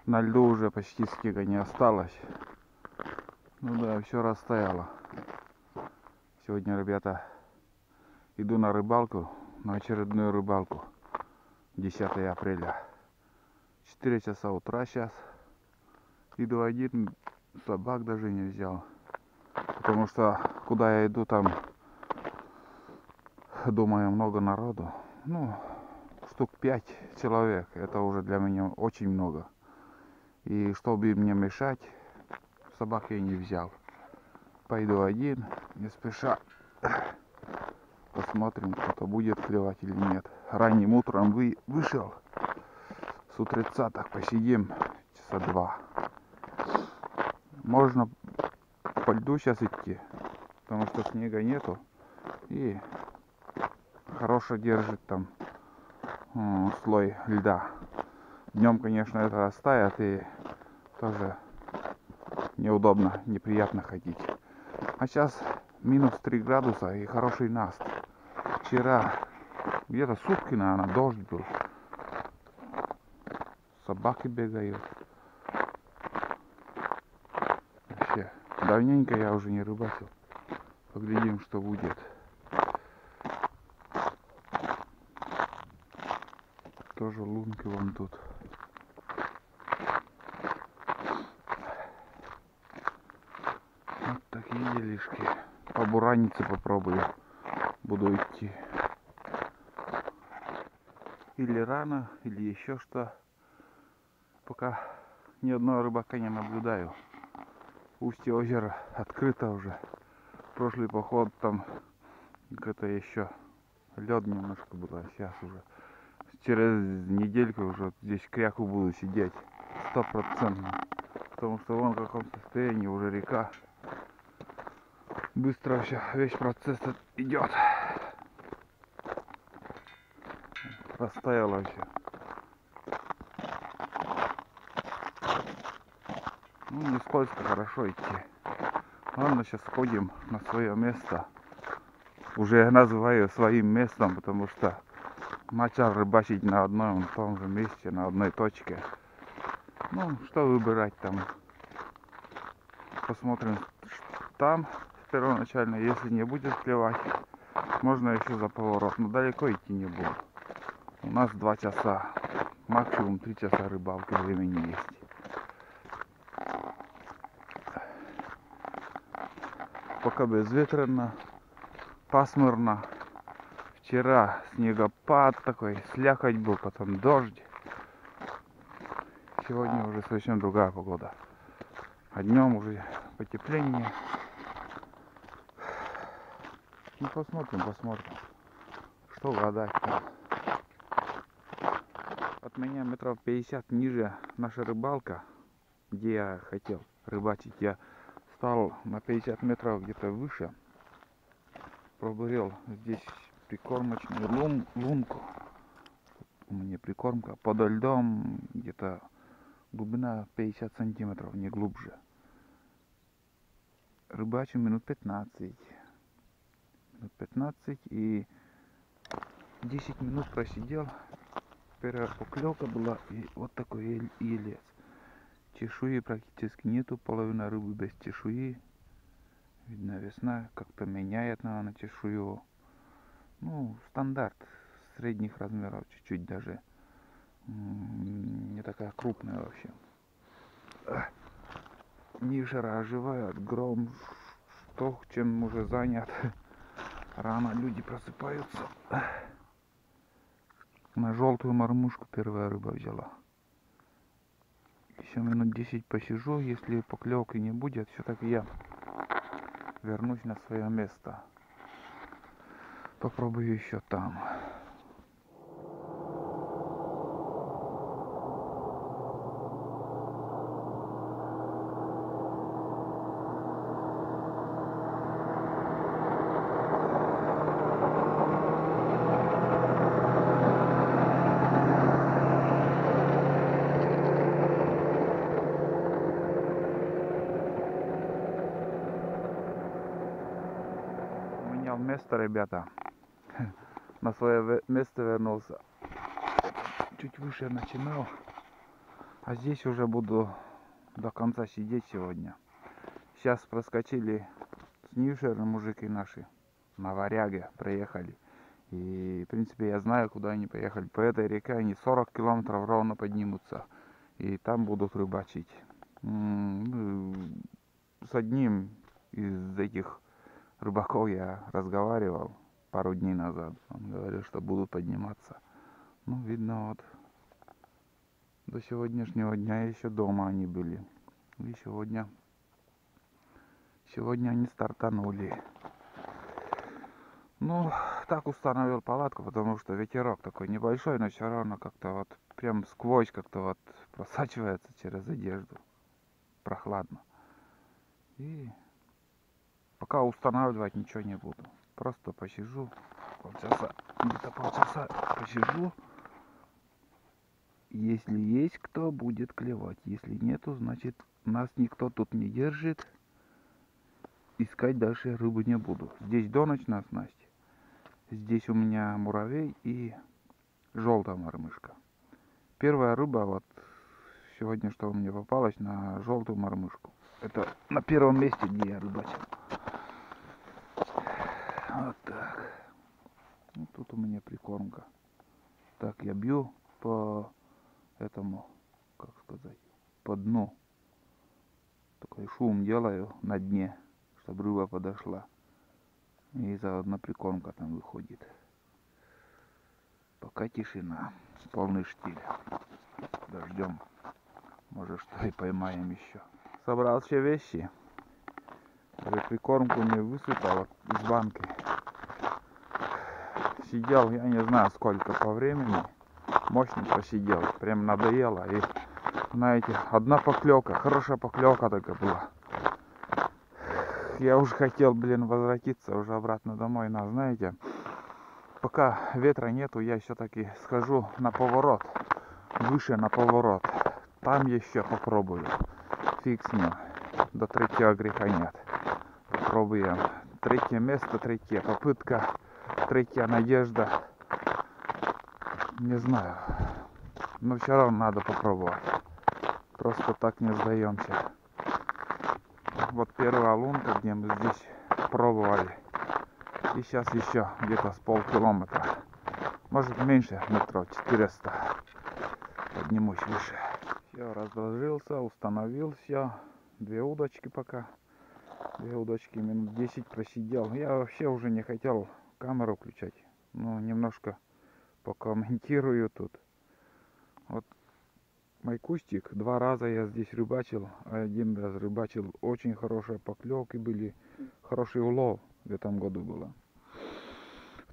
На льду уже почти снега не осталось. Ну да, все растаяло. Сегодня, ребята, иду на рыбалку, на очередную рыбалку. 10 апреля. 4 часа утра сейчас. Иду один, собак даже не взял. Потому что куда я иду, там, думаю, много народу. Ну, штук 5 человек. Это уже для меня очень много. И чтобы им не мешать, собак я не взял. Пойду один, не спеша. Посмотрим, кто-то будет клевать или нет. Ранним утром вышел. С утреца так посидим часа 2. Можно по льду сейчас идти, потому что снега нету. И хорошо держит там слой льда. Днем, конечно, это растает и тоже неудобно, неприятно ходить. А сейчас минус 3 градуса и хороший наст. Вчера где-то сутки, наверное, дождь был. Собаки бегают. Вообще, давненько я уже не рыбачил. Поглядим, что будет. Тоже лунки вон тут. Вот такие делишки. По буранице попробую. Буду идти. Или рано, или еще что. Пока ни одного рыбака не наблюдаю. Устье озера открыто уже. Прошлый поход там где-то еще лед немножко было, а сейчас уже через недельку уже здесь кряку буду сидеть 100%. Потому что вон в каком состоянии уже река. Быстро вообще весь процесс идет. Растаяло вообще. Ну, не скользко, хорошо идти. Ладно, сейчас сходим на свое место. Уже я называю своим местом, потому что начал рыбачить на одном и том же месте, на одной точке. Ну, что выбирать там. Посмотрим там первоначально. Если не будет клевать, можно еще за поворот. Но далеко идти не буду. У нас 2 часа, максимум 3 часа рыбалки времени есть. Пока безветренно, пасмурно. Вчера снегопад такой, слякоть был, потом дождь. Сегодня уже совсем другая погода. А днем уже потепление. Ну, посмотрим. Что гадать-то. От меня метров 50 ниже наша рыбалка, где я хотел рыбачить. Я стал на 50 метров где-то выше. Пробурил здесь прикормочную лунку. У меня прикормка подо льдом, где-то глубина 50 сантиметров, не глубже. Рыбачу минут 15 и 10 минут просидел. Первая поклевка была, и вот такой елец. Чешуи практически нету, половина рыбы без чешуи. Видно, весна как-то меняет, наверное, чешую. Ну, стандарт средних размеров, чуть-чуть даже. Не такая крупная вообще. Нижера оживает, гром, что чем уже занят. Рано люди просыпаются. На желтую мормушку первая рыба взяла. Еще минут 10 посижу, если поклевки не будет, все-таки я вернусь на свое место. Попробую еще там. Место, ребята. На свое место вернулся. Чуть выше начинал. А здесь уже буду до конца сидеть сегодня. Сейчас проскочили с Нившера мужики наши на Варяге, проехали. И, в принципе, я знаю, куда они поехали. По этой реке они 40 километров ровно поднимутся. И там будут рыбачить. С одним из этих рыбаков я разговаривал пару дней назад. Он говорил, что будут подниматься. Ну, видно, вот до сегодняшнего дня еще дома они были. И сегодня они стартанули. Ну, так установил палатку, потому что ветерок такой небольшой, но все равно как-то вот прям сквозь как-то вот просачивается через одежду. Прохладно. И пока устанавливать ничего не буду. Просто посижу полчаса, где-то полчаса посижу. Если есть кто, будет клевать. Если нету, значит нас никто тут не держит. Искать дальше рыбы не буду. Здесь до ночи на снасти. Здесь у меня муравей и желтая мормышка. Первая рыба вот сегодня, что мне попалась, на желтую мормышку. Это на первом месте, где я рыбачил. Вот так. Вот тут у меня прикормка. Так, я бью по этому, как сказать, по дну. Такой шум делаю на дне, чтобы рыба подошла. И заодно прикормка там выходит. Пока тишина, полный штиль. Дождем. Может, что и поймаем еще. Собрал все вещи. Прикормку мне высыпал из банки. Сидел, я не знаю сколько по времени. Мощно посидел. Прям надоело. И, знаете, одна поклевка. Хорошая поклевка такая была. Я уже хотел, возвратиться уже обратно домой. Но, знаете, пока ветра нету, я все-таки схожу на поворот. Выше на поворот. Там еще попробую. Фиг с ним. До третьего греха нет. Попробуем. Третье место, третья попытка. Третья надежда. Не знаю. Но все равно надо попробовать. Просто так не сдаемся. Вот первая лунка, где мы здесь пробовали. И сейчас еще где-то с полкилометра. Может меньше, метров 400. Поднимусь выше. Все, разложился, установил все. 2 удочки пока. 2 удочки минут 10 просидел. Я вообще уже не хотел камеру включать. Ну, немножко покомментирую тут. Вот мой кустик. 2 раза я здесь рыбачил. 1 раз рыбачил. Очень хорошие поклевки были. Хороший улов в этом году было.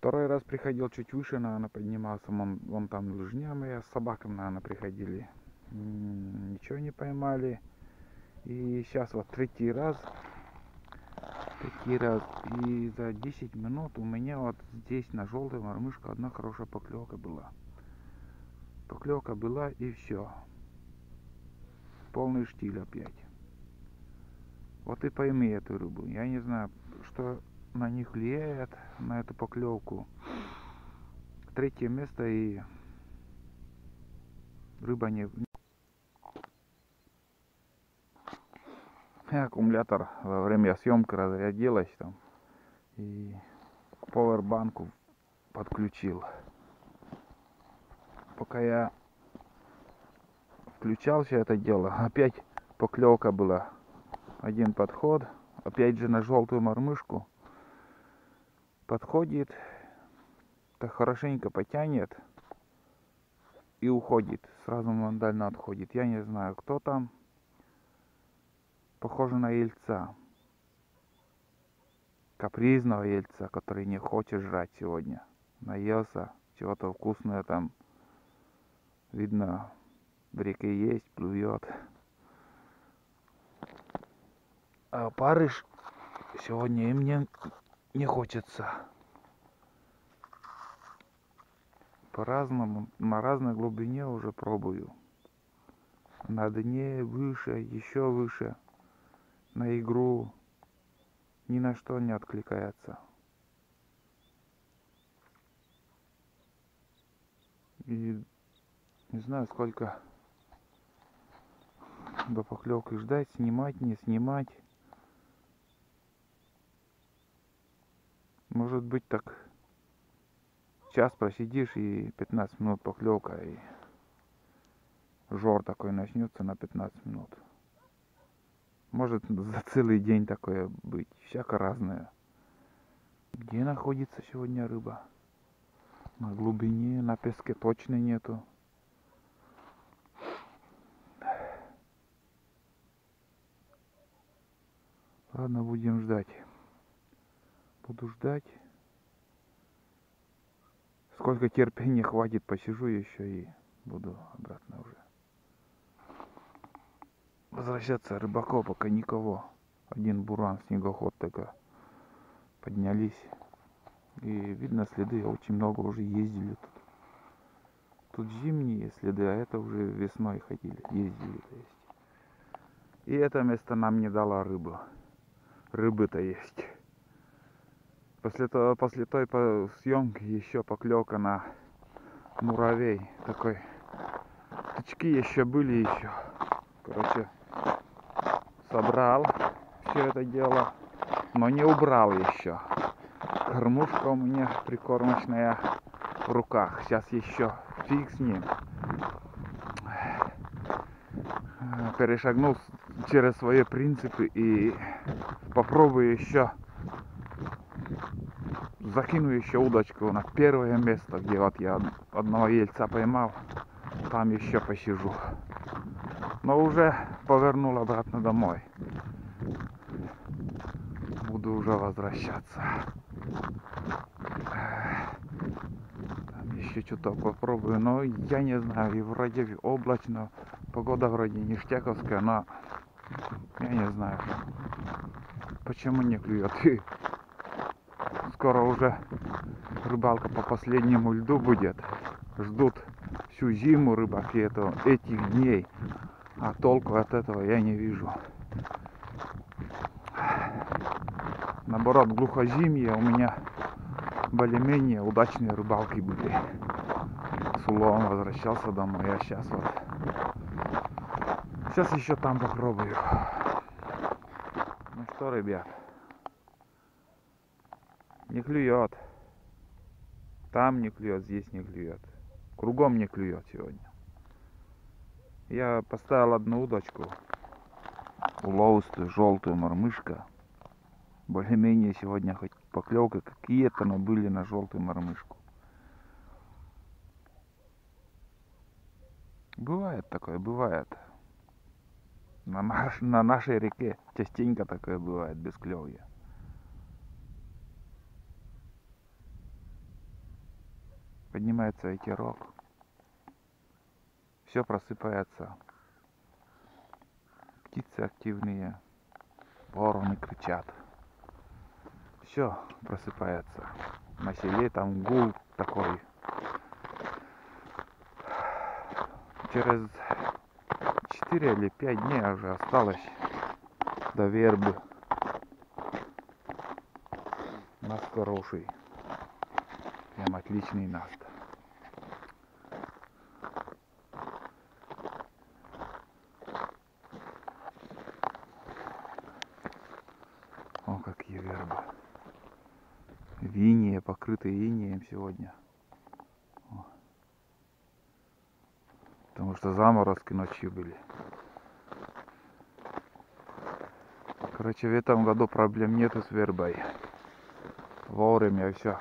2-й раз приходил чуть выше, наверное, поднимался. Вон там лыжня моя с собаками, наверное, приходили. Ничего не поймали. И сейчас вот 3-й раз. И за 10 минут у меня вот здесь на желтой мормышке одна хорошая поклевка была. Поклевка была и все. Полный штиль опять. Вот и пойми эту рыбу. Я не знаю, что на них влияет, на эту поклевку. 3-е место и рыба не... Аккумулятор во время съемки разрядилась там. И повербанку подключил. Пока я включал все это дело, опять поклевка была. 1 подход, опять же на желтую мормышку. Подходит, так хорошенько потянет и уходит. Сразу моментально отходит. Я не знаю, кто там. Похоже на ельца. Капризного ельца, который не хочет жрать сегодня. Наелся, чего-то вкусное там. Видно, в реке есть, плюет. А опарыш сегодня и мне не хочется. По-разному, на разной глубине уже пробую. На дне выше, еще выше. На игру ни на что не откликается. И не знаю, сколько до поклевки ждать, снимать, не снимать. Может быть так час просидишь и 15 минут поклевка, и жор такой начнется на 15 минут. Может за целый день такое быть, всяко разное. Где находится сегодня рыба? На глубине, на песке точно нету. Ладно, будем ждать. Буду ждать. Сколько терпения хватит, посижу еще и буду обратно уже возвращаться. Рыбаков пока никого. Один буран, снегоход только поднялись. И видно следы, очень много уже ездили тут. Тут зимние следы, а это уже весной ходили, ездили, то есть. И это место нам не дало рыбу. Рыбы-то есть. После той съемки еще поклевка на муравей такой. Птички еще были еще. Короче, собрал все это дело, но не убрал еще. Кормушка у меня прикормочная в руках. Сейчас еще фиг с ним. Перешагнул через свои принципы и попробую еще. Закину еще удочку на первое место, где вот я одного ельца поймал. Там еще посижу. Но уже повернул обратно домой. Буду уже возвращаться. Там еще что-то попробую. Но я не знаю. И вроде облачно. Погода вроде ништяковская, но я не знаю, почему не клюет. Скоро уже рыбалка по последнему льду будет. Ждут всю зиму рыбаки этих дней. А толку от этого я не вижу. Наоборот, глухозимье у меня более-менее удачные рыбалки были. С уловом возвращался домой, а сейчас вот. Сейчас еще там попробую. Ну что, ребят. Не клюет. Там не клюет, здесь не клюет. Кругом не клюет сегодня. Я поставил одну удочку. Уловистую, желтую мормышка. Более-менее сегодня хоть поклевка какие-то, но были на желтую мормышку. Бывает такое, бывает. На нашей реке частенько такое бывает, без клёвья. Поднимается ветерок. Все просыпается. Птицы активные. Вороны кричат. Все просыпается. На селе там гул такой. Через 4 или 5 дней уже осталось до вербы. Наст хороший. Прям отличный наст. О, какие вербы. Винья, покрытые инеем сегодня. О. Потому что заморозки ночью были. Короче, в этом году проблем нету с вербой. Вовремя все.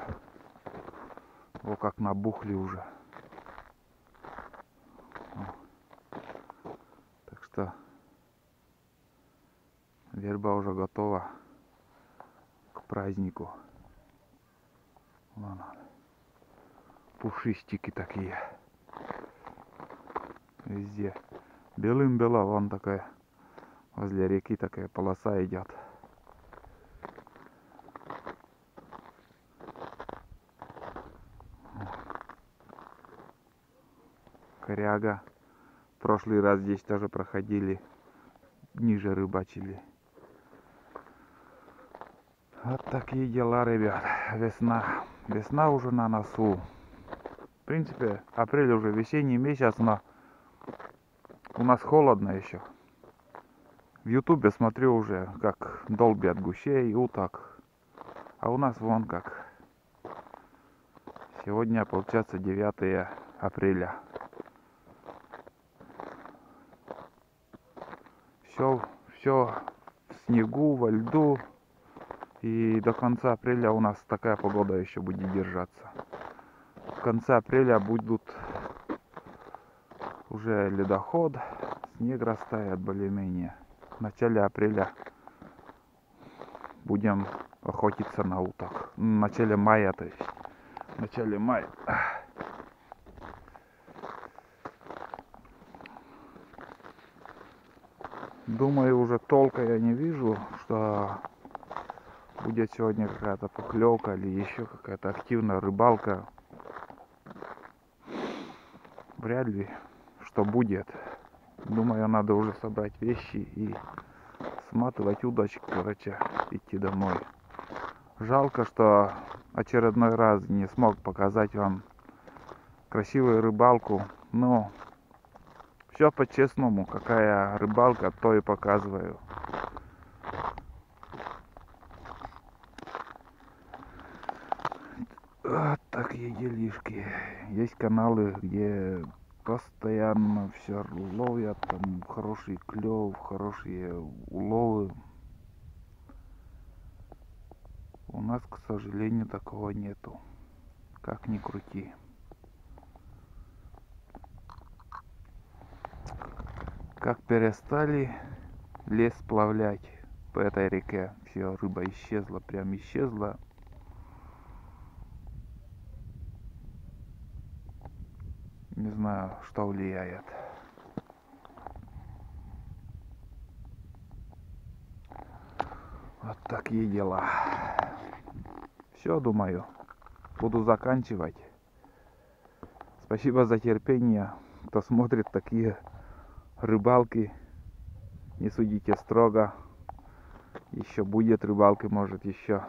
Вот как набухли уже. О. Так что верба уже готова к празднику. Вон он. Пушистики такие. Везде. Белым-бела, вон такая. Возле реки такая полоса идет. Коряга. В прошлый раз здесь тоже проходили. Ниже рыбачили. Вот такие дела, ребят. Весна. Весна уже на носу. В принципе, апрель уже весенний месяц, но у нас холодно еще. В ютубе смотрю уже, как долбят гусей, уток. А у нас вон как. Сегодня, получается, 9 апреля. Все в снегу, во льду. И до конца апреля у нас такая погода еще будет держаться. В конце апреля будут уже ледоход, снег растает более-менее. В начале апреля будем охотиться на уток. В начале мая, то есть. В начале мая. Думаю, уже толка я не вижу, что будет сегодня какая-то поклевка или еще какая-то активная рыбалка. Вряд ли что будет. Думаю, надо уже собрать вещи и сматывать удочку, короче, идти домой. Жалко, что очередной раз не смог показать вам красивую рыбалку. Но все по-честному. Какая рыбалка, то и показываю. Вот такие делишки. Есть каналы, где постоянно все ловят, там хороший клев, хорошие уловы. У нас, к сожалению, такого нету. Как ни крути. Как перестали лес сплавлять по этой реке, все, рыба исчезла, прям исчезла. Не знаю, что влияет. Вот такие дела. Все, думаю, буду заканчивать. Спасибо за терпение, кто смотрит такие рыбалки. Не судите строго. Еще будет рыбалки, может еще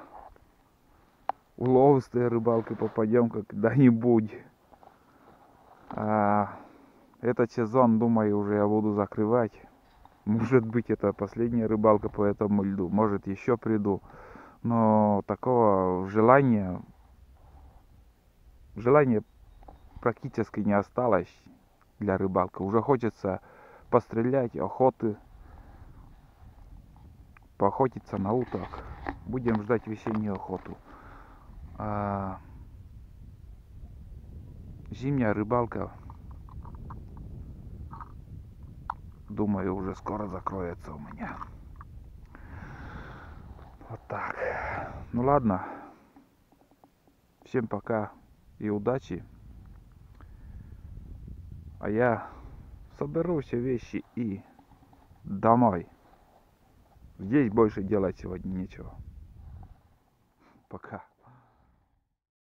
уловистые рыбалки попадем когда-нибудь. Этот сезон, думаю, уже я буду закрывать. Может быть, это последняя рыбалка по этому льду. Может, еще приду. Но такого желания практически не осталось для рыбалки. Уже хочется пострелять, охоты, поохотиться на уток. Будем ждать весеннюю охоту. Зимняя рыбалка, думаю, уже скоро закроется у меня. Вот так. Ну ладно. Всем пока и удачи. А я соберу все вещи и домой. Здесь больше делать сегодня нечего. Пока.